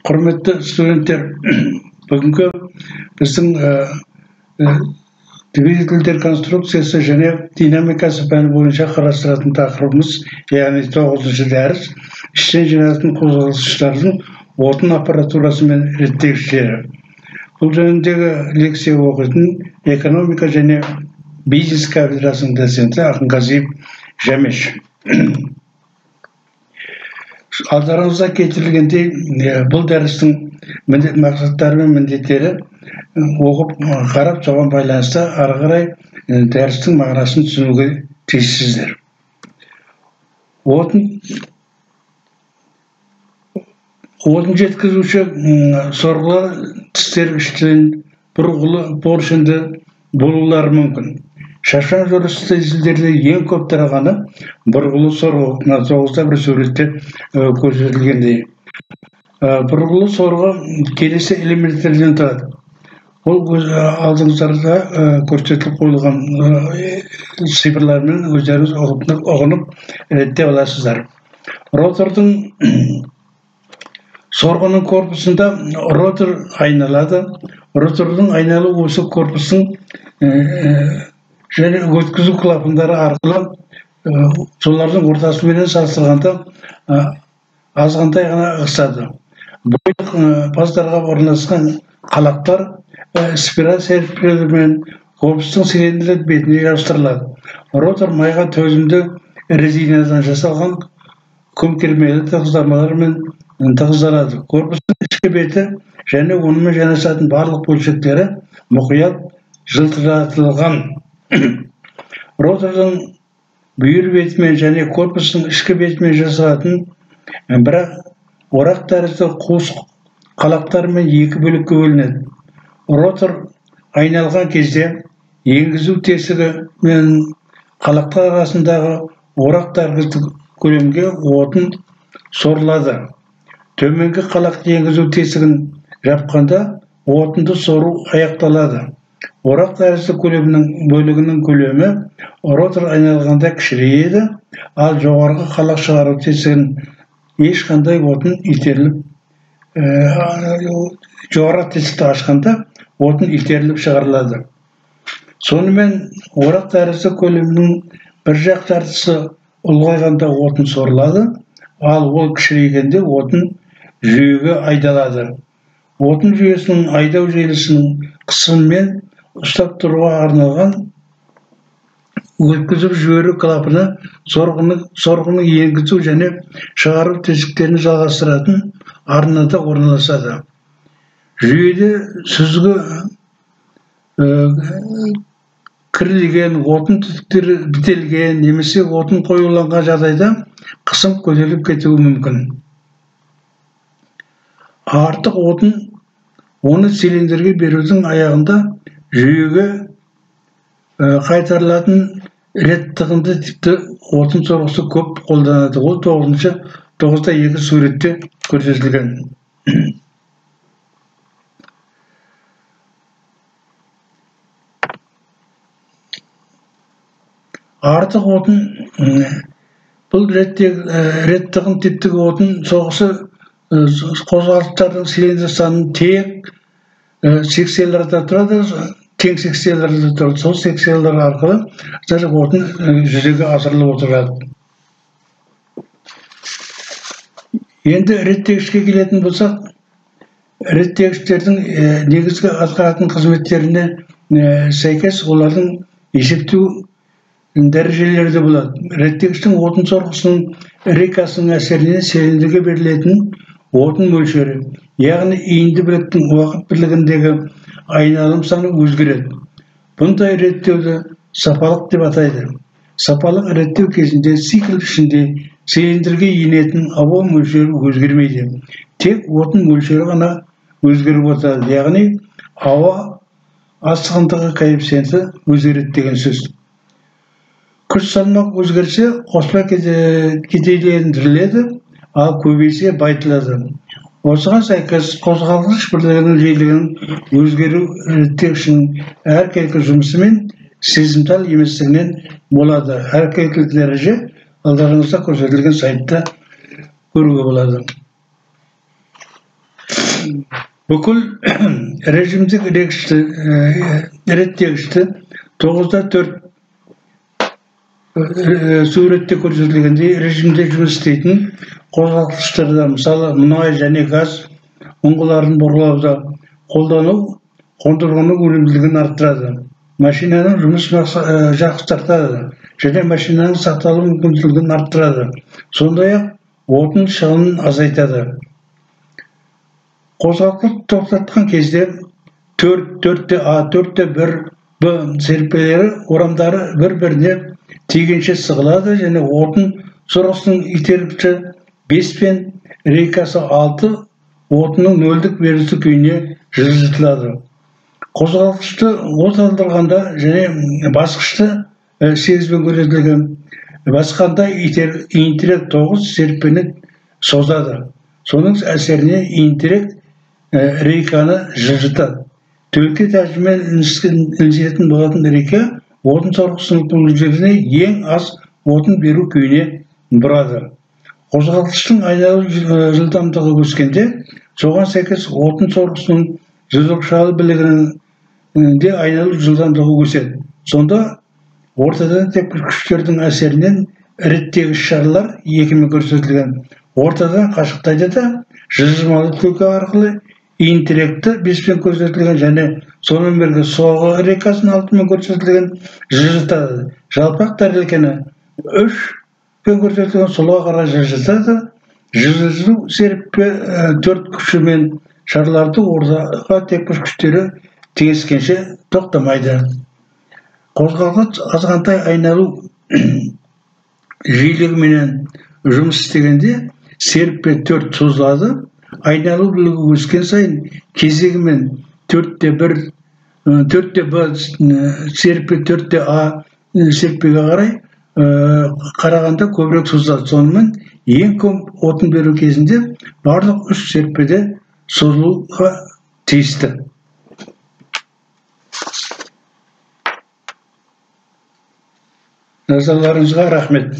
Құрметті студенттер, бүгінгі біздің двигательдер конструкциясы және динамикасы пәні бойынша қарастыратын тақырыбымыз, яғни 9-шы дәріс, іштен жинайтын қозғалғыштардың отын аппаратурасы мен реттегіштері. Бұл жөніндегі лекция оқитын экономика және бизнес кафедрасының доценті Ақынғазиев Жәмеш. Алдарыңызда келтірілгендей, бұл дәрістің мақсаттары мен міндеттері оқып қарап, соған байланысты ары қарай дәрістің мағынасын түсінуге тиіссіздер. Отын жеткізуші сорғылар тістергіштен бұрғылы поршенді болулары мүмкін. Шашқан жүрісті тәсілдерде ең көп тарағаны бұрғылы сорғы, 9-та бір суретте көрсетілгендей. Бұрғылы сорғы келесі элементтерден тұрады. Ол алдыңыздарда көрсетіліп қойылған цифрлармен өздеріңіз ұғынып реттеп аласыздар. Ротордың сорғының корпусында ротор айналады. Ротордың айналу осы корпустың және өткізу клапандары арқылы солардың ортасымен салыстырғанда азғантай ғана ығысады. Бойлық паздарға орналасқан қалақтар спираль серпілермен корпустың цилиндрлік бетіне жабыстырылады. Ротор майға төзімді резинадан жасалған көмкермелі тығыздамалармен тығыздалады. Корпустың ішкі беті және онымен жанасатын барлық бөлшектері мұқият жылтыратылған. Ротордың бүйір бетімен және корпустың ішкі бетімен жасалатын бірақ орақ тәрізді қуыс қалақтарымен екі бөлікке бөлінеді. Ротор айналған кезде енгізу тесігі мен қалақтар арасындағы орақ тәрізді көлемге отын сорылады. Төменгі қалақ енгізу тесігін жапқанда отынды сору аяқталады. Орақ тәрізді бөлігінің көлемі ротор айналғанда кішірейеді, ал жоғарғы қалақ шығару тесігін ешқандай отын итеріліп, жоғарғы тесікті ашқанда отын итеріліп шығарылады. Сонымен орақ тәрізді көлемінің бір жақ жартысы ұлғайғанда отын сорылады, ал ол кішірейгенде отын жүйеге айдалады. Отын жүйесінің айдау желісінің қысымымен ұстап тұруға арналған өткізіп жіберу клапаны сорғының енгізу және шығару тесіктерін жалғастыратын арнада орналасады. Жүйеде сүзгі кірілген, отын түтіктері бітелген немесе отын қоюланған жағдайда қысым көтеріліп кетуі мүмкін. Артық отын оны цилиндрге берудің аяғында жүйеге қайтарылатын реттығынды типті отын сорғысы көп қолданады. Ол 9-та 2 суретте көрсетілген. Артық отын, бұл реттығын типтігі отын соғысы қозғалыстардың цилиндр санын тек секцияларда тұрады, тең секцияларда тұрады. Сол секциялар арқылы отын жүзеге асырылып отырады. Енді реттегішке келетін болсақ, реттегіштердің негізгі атқаратын қызметтеріне сәйкес олардың есептеу дәрежелері де болады. Реттегіштің отын сорғысының рейкасының әсерінен цилиндрге берілетін отын мөлшері, яғни иінді біліктің уақыт бірлігіндегі айналым саны өзгереді. Бұндай реттеуді сапалық деп атайды. Сапалық реттеу кезінде цикл ішінде цилиндрге енетін ауа мөлшері өзгермейді. Тек отын мөлшері ғана өзгеріп отырады. Яғни ауа астығындығы коэффициенті өзгереді деген сөз. Күш салмақ өзгерсе, қоспа кетейлендіріледі, ал көбейсе байытылады. Осыған сәйкес қозғалғыш бірлігінің жиілігінің өзгеру реттегішінің әркелкі жұмысымен сезімтал еместігінен болады. Әркелкі дәреже алдарыңызда көрсетілген сайтта көруге болады. бүкіл режимдік реттегішті 9-4 суретте көрсетілгендей режимде жұмыс істейтін қозғалтқыштарда, мысалы мұнай және газ ұңғыларын бұрғылауда қолдану қондырғының өнімділігін арттырады, машинаның жұмыс жақсартады және машинаның сақталу мүмкіндігін арттырады, сондай-ақ отын шығынын азайтады. Қозғалтқыш тоқтатқан кезде 4-4А, 4-1Б серіппелері орамдары бір-біріне тигенше сығылады және отын сорғысының итергіші 5 пен рейкасы 6 отынның нөлдік берісі күйіне жылжытылады. Қозғалтқышты отандырғанда және басқышты 8 пен көрсетілген басқанда интерек 9 серіппені созады. Соның әсеріне интерек рейканы жылжытады. Төлке тәжімен ілінетін болатын рейка отын сорғысының көміржеріне ең аз отын беру күйіне бұрады. Қозғалтқыштың айналу жылдамдығы өскенде, соған сәйкес отын сорғысының жүзікшалы білігінде айналу жылдамдығы өседі. Сонда ортадан тепкіш күштердің әсерінен реттегіш шарлар екімен көрсетілген. Ортадан қашықтайды да жылжымалы төлке арқылы интеректі 5-пен көрсетілген және сонымен бірге соғы рейкасын 6-мен көрсетілген жылжытады. Жалпақ тәрелкені 3-пен көрсетілген солға қарай жылжытады. Жылжыту серіппе 4 күшімен шарларды ортаға тепкіш күштері теңескенше тоқтамайды. Қозғалтқыш азғантай айналу жиілігіменен жұмыс істегенде серіппе 4 созылады. Айналу білігі өскен сайын кезегімен 4-1, 4-Б серіппе 4-А серіппеге қарай қарағанда көбірек созылады. Сонымен ең көп отын беру кезінде барлық 3 серіппеде созылуға тиісті. Назарларыңызға рахмет.